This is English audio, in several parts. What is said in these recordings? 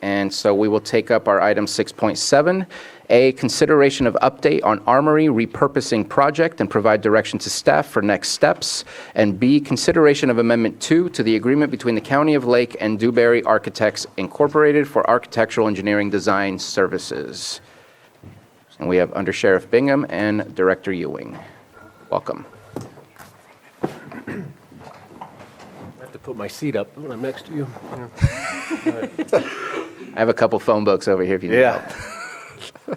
And so we will take up our item 6.7, A, consideration of update on Armory Repurposing project and provide direction to staff for next steps. And B, consideration of Amendment 2 to the agreement between the County of Lake and Dewberry Architects Incorporated for architectural engineering design services. And we have Under Sheriff Bingham and Director Ewing. Welcome. I have to put my seat up when I'm next to you. I have a couple phone books over here if you need help.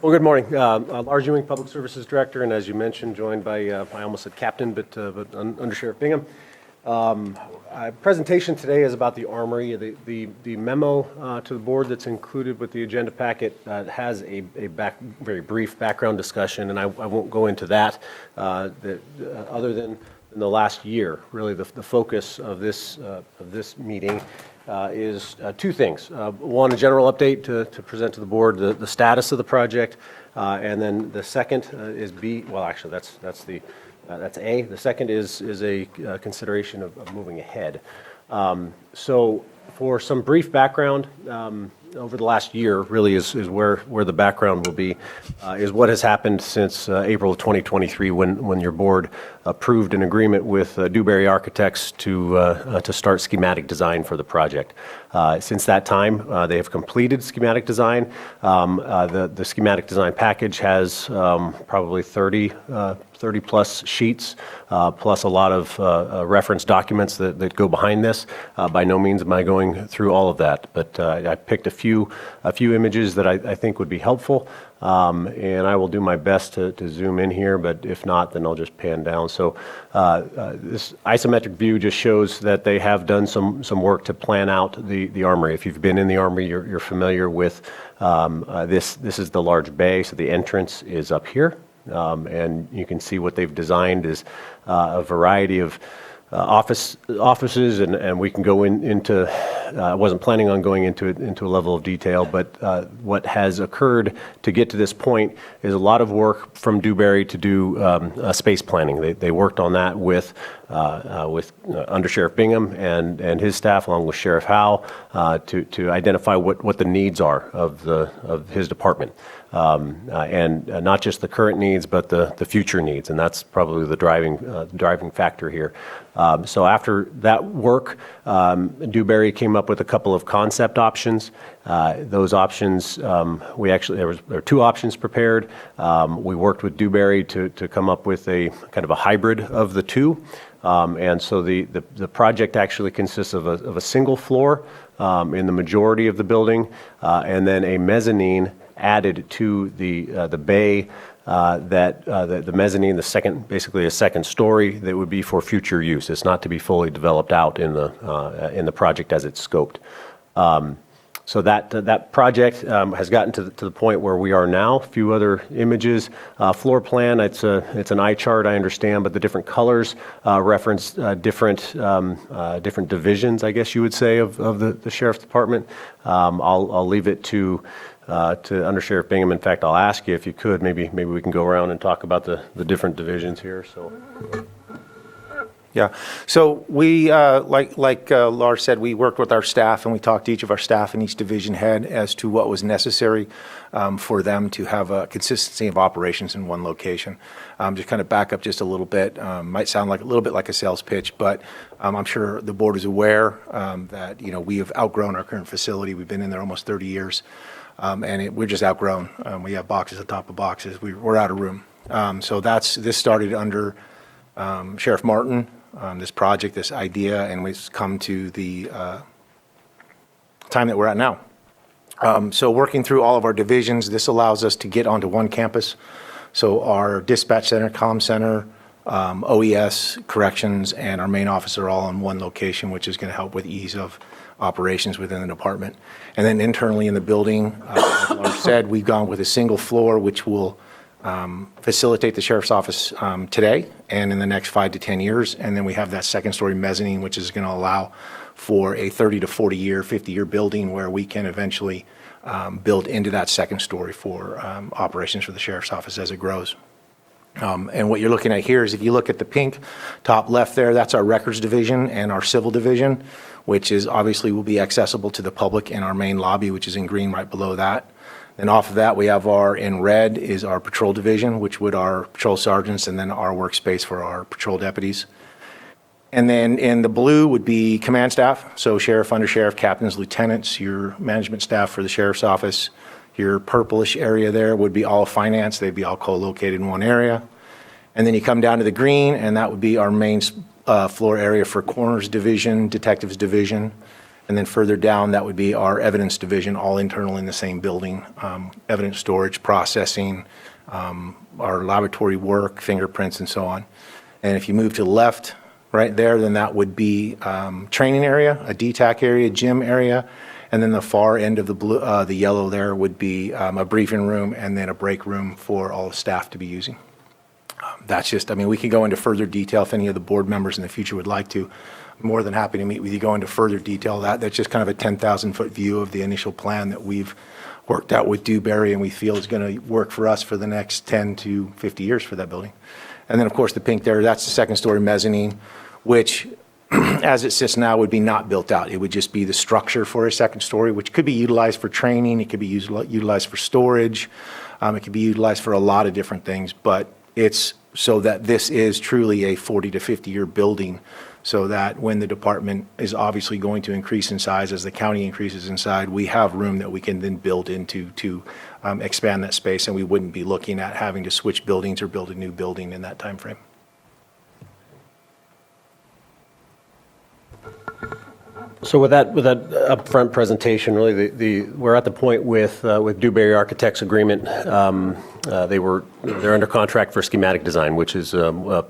Well, good morning. Lars Ewing, Public Services Director, and as you mentioned, joined by, I almost said Captain, but Under Sheriff Bingham. Presentation today is about the Armory. The memo to the board that's included with the agenda packet has a very brief background discussion, and I won't go into that other than in the last year. Really, the focus of this meeting is two things. One, a general update to present to the board the status of the project, and then the second is B. Well, actually, that's A. The second is a consideration of moving ahead. So for some brief background, over the last year really is where the background will be, is what has happened since April of 2023 when your board approved an agreement with Dewberry Architects to start schematic design for the project. Since that time, they have completed schematic design. The schematic design package has probably 30 plus sheets, plus a lot of reference documents that go behind this. By no means am I going through all of that, but I picked a few images that I think would be helpful, and I will do my best to zoom in here, but if not, then I'll just pan down. So this isometric view just shows that they have done some work to plan out the Armory. If you've been in the Armory, you're familiar with this. This is the large bay, so the entrance is up here. And you can see what they've designed is a variety of offices, and we can go into. I wasn't planning on going into a level of detail, but what has occurred to get to this point is a lot of work from Dewberry to do space planning. They worked on that with Under Sheriff Bingham and his staff, along with Sheriff Howe, to identify what the needs are of his department. And not just the current needs, but the future needs, and that's probably the driving factor here. So after that work, Dewberry came up with a couple of concept options. Those options, there were two options prepared. We worked with Dewberry to come up with a kind of a hybrid of the two. And so the project actually consists of a single floor in the majority of the building, and then a mezzanine added to the bay. The mezzanine, basically a second story that would be for future use. It's not to be fully developed out in the project as it's scoped. So that project has gotten to the point where we are now. A few other images, floor plan. It's an eye chart, I understand, but the different colors reference different divisions, I guess you would say, of the sheriff's department. I'll leave it to Under Sheriff Bingham. In fact, I'll ask you if you could, maybe we can go around and talk about the different divisions here. So. Yeah, so we, like Lars said, we worked with our staff and we talked to each of our staff and each division head as to what was necessary for them to have a consistency of operations in one location. Just kind of back up just a little bit, might sound like a little bit like a sales pitch, but I'm sure the board is aware that we have outgrown our current facility. We've been in there almost 30 years, and we're just outgrown. We have boxes on top of boxes. We're out of room. So this started under Sheriff Martin. This project, this idea, and we've come to the time that we're at now. So working through all of our divisions, this allows us to get onto one campus. So our dispatch center, comm center, OES, corrections, and our main office are all in one location, which is going to help with ease of operations within the department. And then internally in the building, like Lars said, we've gone with a single floor, which will facilitate the sheriff's office today and in the next 5 to 10 years. And then we have that second story mezzanine, which is going to allow for a 30 to 40 year, 50-year building where we can eventually build into that second story for operations for the sheriff's office as it grows. And what you're looking at here is if you look at the pink top left there, that's our records division and our civil division, which is obviously will be accessible to the public in our main lobby, which is in green right below that. Then off of that, we have in red is our patrol division, which would our patrol sergeants, and then our workspace for our patrol deputies. And then in the blue would be command staff, so sheriff, undersheriff, captains, lieutenants, your management staff for the sheriff's office. Your purplish area there would be all finance. They'd be all co-located in one area. And then you come down to the green, and that would be our main floor area for coroner's division, detectives division. And then further down, that would be our evidence division, all internal in the same building. Evidence storage, processing, our laboratory work, fingerprints, and so on. And if you move to the left, right there, then that would be training area, a DTAC area, gym area. And then the far end of the blue, the yellow there would be a briefing room and then a break room for all the staff to be using. That's just, I mean, we can go into further detail if any of the board members in the future would like to. I'm more than happy to meet with you, go into further detail. That's just kind of a 10,000-foot view of the initial plan that we've worked out with Dewberry and we feel is going to work for us for the next 10 to 50 years for that building. And then, of course, the pink there, that's the second-story mezzanine, which as it sits now, would be not built out. It would just be the structure for a second story, which could be utilized for training. It could be utilized for storage. It could be utilized for a lot of different things, but it's so that this is truly a 40 to 50-year building, so that when the department is obviously going to increase in size, as the county increases in size, we have room that we can then build into to expand that space, and we wouldn't be looking at having to switch buildings or build a new building in that time frame. So with that upfront presentation, really, we're at the point with Dewberry Architects agreement. They're under contract for schematic design, which is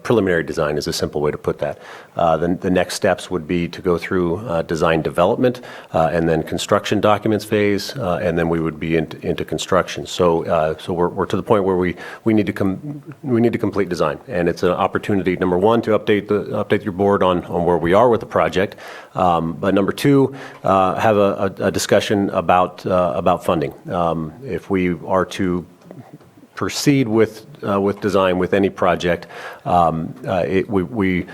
preliminary design is a simple way to put that. The next steps would be to go through design development and then construction documents phase, and then we would be into construction. So we're to the point where we need to complete design, and it's an opportunity, number one, to update your board on where we are with the project, but number two, have a discussion about funding. If we are to proceed with design with any project, the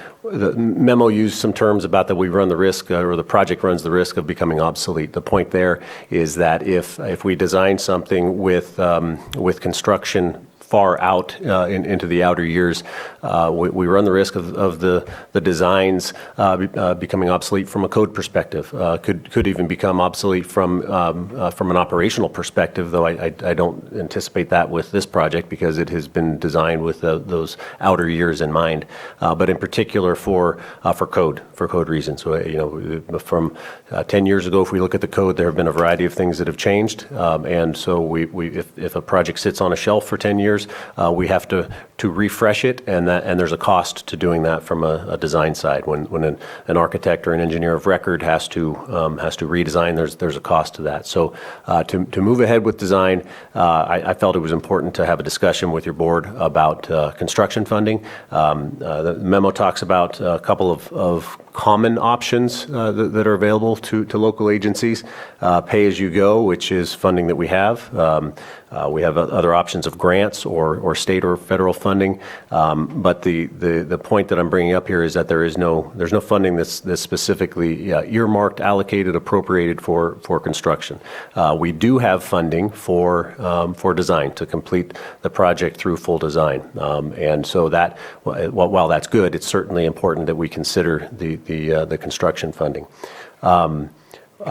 memo used some terms about that we run the risk, or the project runs the risk of becoming obsolete. The point there is that if we design something with construction far out into the outer years, we run the risk of the designs becoming obsolete from a code perspective. Could even become obsolete from an operational perspective, though I don't anticipate that with this project because it has been designed with those outer years in mind. But in particular for code reasons. So from 10 years ago, if we look at the code, there have been a variety of things that have changed, and so if a project sits on a shelf for 10 years. We have to refresh it, and there's a cost to doing that from a design side. When an architect or an engineer of record has to redesign, there's a cost to that. So to move ahead with design, I felt it was important to have a discussion with your board about construction funding. The memo talks about a couple of common options that are available to local agencies. Pay-as-you-go, which is funding that we have. We have other options of grants or state or federal funding. But the point that I'm bringing up here is that there's no funding that's specifically earmarked, allocated, appropriated for construction. We do have funding for design to complete the project through full design. And so that, while that's good, it's certainly important that we consider the construction funding.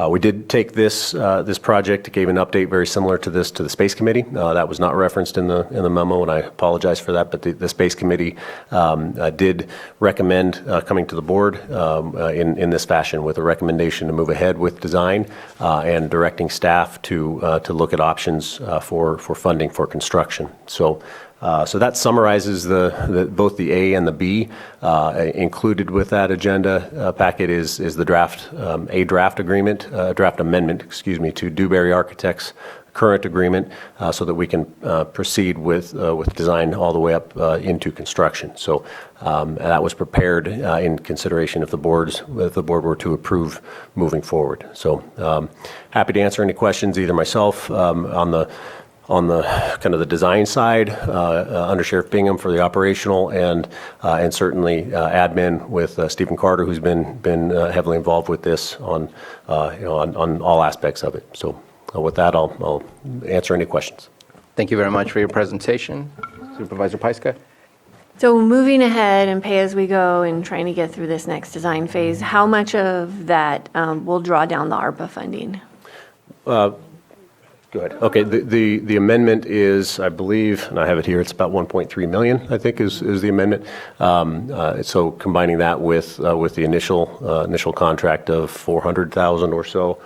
We did take this project, gave an update very similar to this to the Space Committee. That was not referenced in the memo, and I apologize for that. But the Space Committee did recommend coming to the board in this fashion with a recommendation to move ahead with design and directing staff to look at options for funding for construction. So that summarizes both the A and the B. Included with that agenda packet is the draft agreement, draft amendment, to Dewberry Architects' current agreement, so that we can proceed with design all the way up into construction. So that was prepared in consideration if the board were to approve moving forward. So happy to answer any questions, either myself the kind of the design side, under Sheriff Bingham for the operational, and certainly admin with Stephen Carter, who's been heavily involved with this on on all aspects of it. So with that, I'll answer any questions. Thank you very much for your presentation. Supervisor Pyska? So moving ahead and pay as we go and trying to get through this next design phase, how much of that will draw down the ARPA funding? Go ahead. Okay, the amendment is, I believe, and I have it here, it's about 1.3 million, I think, is the amendment. So combining that with the initial contract of 400,000 or so,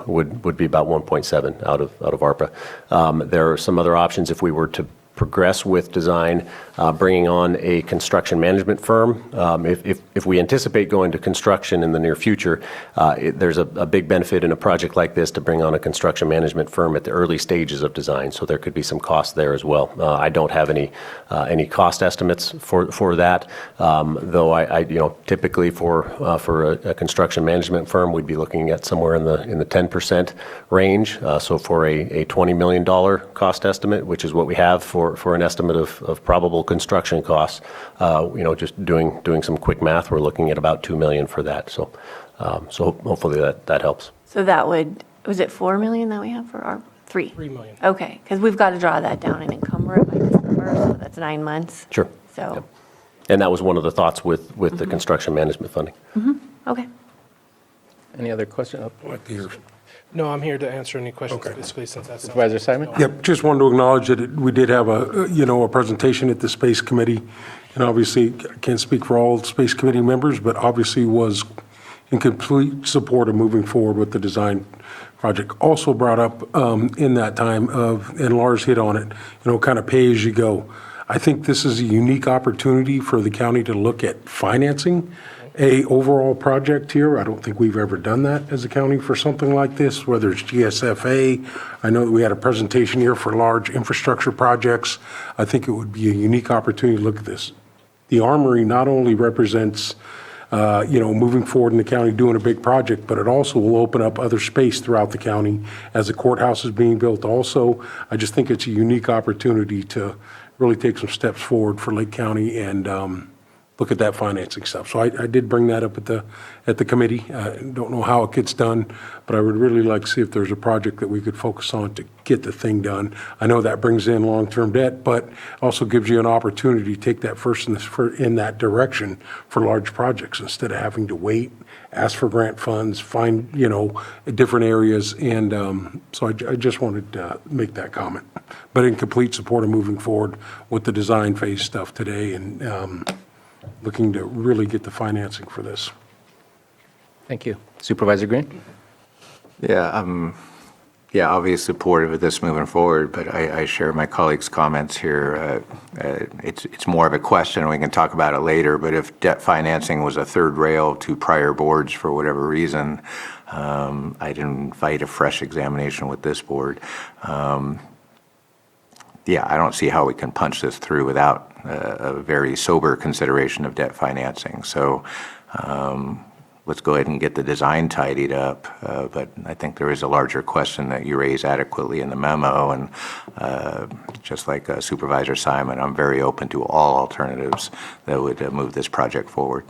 would be about 1.7 out of ARPA. There are some other options if we were to progress with design, bringing on a construction management firm. If we anticipate going to construction in the near future, there's a big benefit in a project like this to bring on a construction management firm at the early stages of design. So there could be some costs there as well. I don't have any cost estimates for that, though I typically for a construction management firm, we'd be looking at somewhere in the 10% range. So for a $20 million cost estimate, which is what we have for an estimate of probable construction costs, just doing some quick math, we're looking at about $2 million for that. So hopefully that helps. So that was it 4 million that we have for our 3? 3 million. Okay, because we've got to draw that down and encumber it by December, so that's 9 months. Sure. So, Yep. And that was one of the thoughts with the construction management funding. okay. Any other questions? No, I'm here to answer any questions, basically, since that's. Supervisor Simon? Yep, just wanted to acknowledge that we did have a presentation at the Space Committee, and obviously, I can't speak for all Space Committee members, but obviously was in complete support of moving forward with the design project. Also brought up in that time and Lars hit on it, kind of pay as you go. I think this is a unique opportunity for the county to look at financing a overall project here. I don't think we've ever done that as a county for something like this, whether it's GSFA. I know that we had a presentation here for large infrastructure projects. I think it would be a unique opportunity to look at this. The Armory not only represents, moving forward in the county doing a big project, but it also will open up other space throughout the county as the courthouse is being built also. I just think it's a unique opportunity to really take some steps forward for Lake County and look at that financing stuff. So I did bring that up at the committee. Don't know how it gets done, but I would really like to see if there's a project that we could focus on to get the thing done. I know that brings in long-term debt, but also gives you an opportunity to take that first in that direction for large projects instead of having to wait, ask for grant funds, find, different areas. And so I just wanted to make that comment. But in complete support of moving forward with the design phase stuff today and looking to really get the financing for this. Thank you. Supervisor Green? Yeah, obviously supportive of this moving forward, but I share my colleagues' comments here. It's more of a question, and we can talk about it later, but if debt financing was a third rail to prior boards for whatever reason, I'd invite a fresh examination with this board. I don't see how we can punch this through without a very sober consideration of debt financing. So let's go ahead and get the design tidied up. But I think there is a larger question that you raise adequately in the memo. And just like Supervisor Simon, I'm very open to all alternatives that would move this project forward.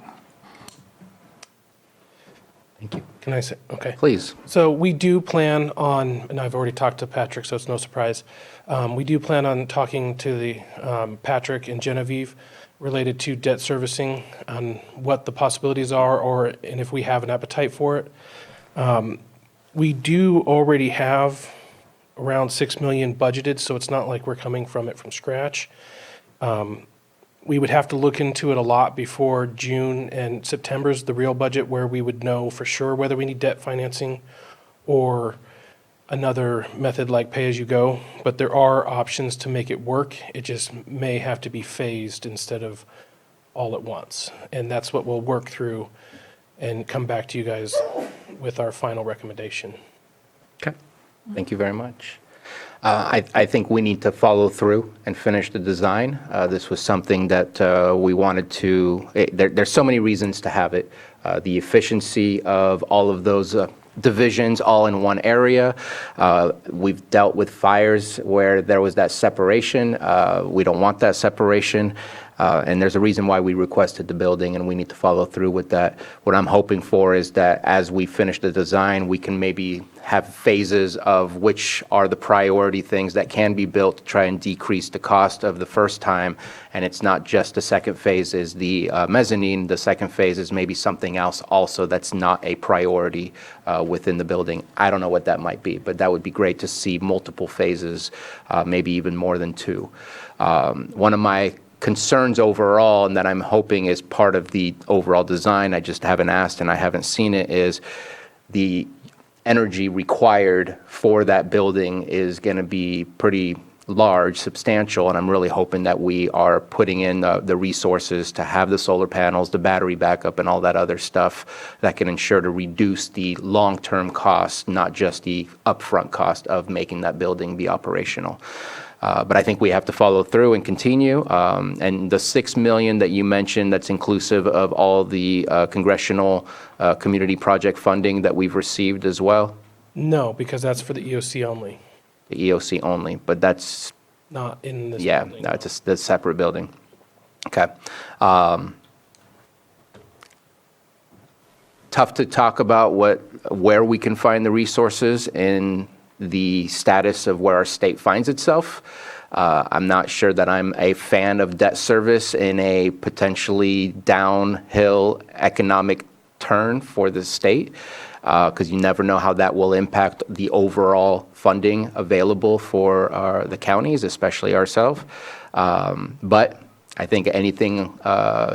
Thank you. Can I say, okay. Please. So we do plan on, and I've already talked to Patrick, so it's no surprise. We do plan on talking to the Patrick and Genevieve related to debt servicing on what the possibilities are, and if we have an appetite for it. We do already have around 6 million budgeted, so it's not like we're coming from it from scratch. We would have to look into it a lot before June, and September's the real budget where we would know for sure whether we need debt financing or another method like pay-as-you-go. But there are options to make it work. It just may have to be phased instead of all at once. And that's what we'll work through and come back to you guys with our final recommendation. Okay. Thank you very much. I think we need to follow through and finish the design. This was something that we wanted to, there's so many reasons to have it. The efficiency of all of those divisions all in one area. We've dealt with fires where there was that separation. We don't want that separation. And there's a reason why we requested the building, and we need to follow through with that. What I'm hoping for is that as we finish the design, we can maybe have phases of which are the priority things that can be built to try and decrease the cost of the first time. And it's not just the second phase is the mezzanine. The second phase is maybe something else also that's not a priority within the building. I don't know what that might be, but that would be great to see multiple phases, maybe even more than two. One of my concerns overall, and that I'm hoping is part of the overall design, I just haven't asked and I haven't seen it, is the energy required for that building is going to be pretty large, substantial, and I'm really hoping that we are putting in the resources to have the solar panels, the battery backup, and all that other stuff that can ensure to reduce the long-term cost, not just the upfront cost of making that building be operational. But I think we have to follow through and continue. And the $6 million that you mentioned, that's inclusive of all the congressional community project funding that we've received as well? No, because that's for the EOC only, The EOC only, but that's, not in this yeah, building. no, it's a separate building. Okay. Tough to talk about where we can find the resources in the status of where our state finds itself. I'm not sure that I'm a fan of debt service in a potentially downhill economic turn for the state, because you never know how that will impact the overall funding available for the counties, especially ourselves. But I think anything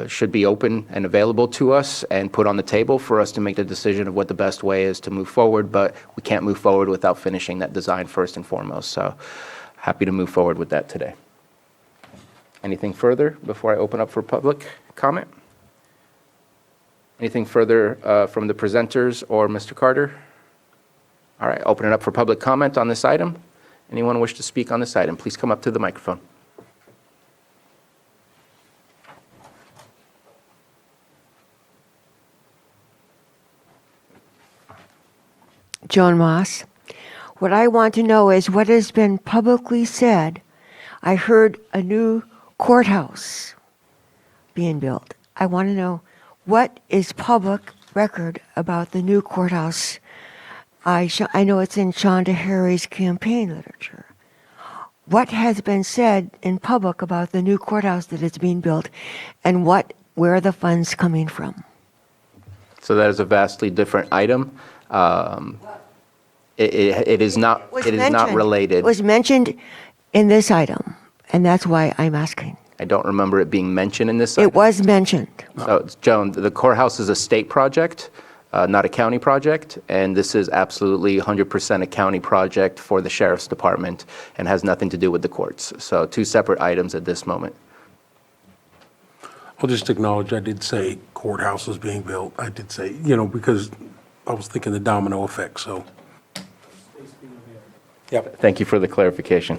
should be open and available to us and put on the table for us to make the decision of what the best way is to move forward, but we can't move forward without finishing that design first and foremost. So happy to move forward with that today. Anything further before I open up for public comment? Anything further from the presenters or Mr. Carter? All right, open it up for public comment on this item. Anyone wish to speak on this item, please come up to the microphone. Joan Moss. What I want to know is what has been publicly said. I heard a new courthouse being built. I want to know what is public record about the new courthouse. I know it's in Shonda Harry's campaign literature. What has been said in public about the new courthouse that is being built, and where are the funds coming from? So that is a vastly different item. It is not related. It was mentioned in this item, and that's why I'm asking. I don't remember it being mentioned in this item. It was mentioned. So, Joan, the courthouse is a state project, not a county project, and this is absolutely 100% a county project for the sheriff's department and has nothing to do with the courts. So two separate items at this moment. I'll just acknowledge I did say courthouse was being built. I did say, because I was thinking the domino effect, so. Yep. Thank you for the clarification.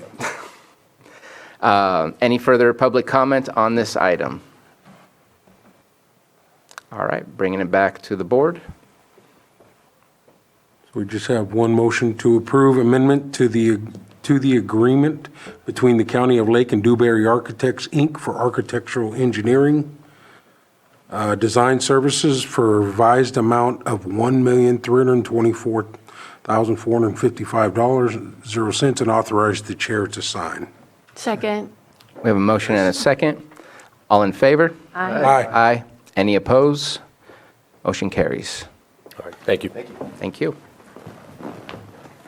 Any further public comment on this item? All right, bringing it back to the board. We just have one motion to approve amendment to the agreement between the County of Lake and Dewberry Architects, Inc. for architectural engineering design services for a revised amount of $1,324,455.00 and authorize the chair to sign. Second. We have a motion and a second. All in favor? Aye. Aye. Any opposed? Motion carries. All right, thank you. Thank you.